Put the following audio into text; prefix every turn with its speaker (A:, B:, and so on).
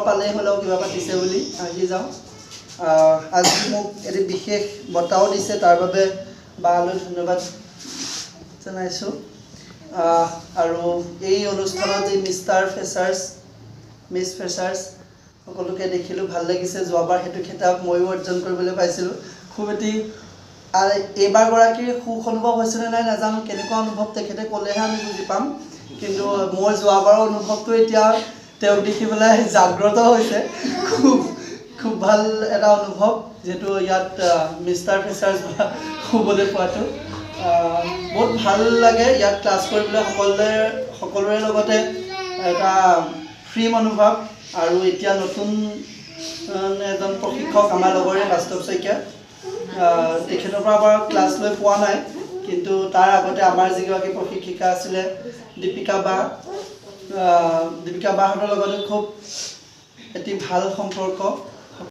A: পালেই হ'লেও কিবা পাতিছে বুলি আহি যাওঁ আজি মোক এটি বিশেষ বঁটাও দিছে তাৰ বাবে বালৈ ধন্যবাদ জনাইছোঁ আৰু এই অনুষ্ঠানত যে মিষ্টাৰ ফ্ৰেচাৰ্ছ মিছ ফ্ৰেচাৰ্ছ সকলোকে দেখিলোঁ ভাল লাগিছে যোৱাবাৰ সেইটো খেতাব ময়ো অৰ্জন কৰিবলৈ পাইছিলোঁ খুব এটি এইবাৰ গৰাকীৰ সুখ অনুভৱ হৈছেনে নাই নাজানো কেনেকুৱা অনুভৱ তেখেতে ক'লেহে আমি বুজি পাম কিন্তু মোৰ যোৱাবাৰৰ অনুভৱটো এতিয়া তেওঁক দেখি পেলাই জাগ্ৰত হৈছে খুব ভাল এটা অনুভৱ যেহেতু ইয়াত মিষ্টাৰ ফ্ৰেচাৰ্ছ শুবলৈ পোৱাটো বহুত ভাল লাগে ইয়াত ক্লাছ কৰিবলৈ সকলোৰে লগতে এটা ফ্ৰী মনোভাৱ আৰু এতিয়া নতুন এজন প্ৰশিক্ষক আমাৰ লগৰে বাস্তৱ শইকীয়া তেখেতৰ পৰা বাৰু ক্লাছ লৈ পোৱা নাই কিন্তু তাৰ আগতে আমাৰ যিগৰাকী প্ৰশিক্ষিকা আছিলে দীপিকা বাহঁতৰ লগতে খুব এটি ভাল সম্পৰ্ক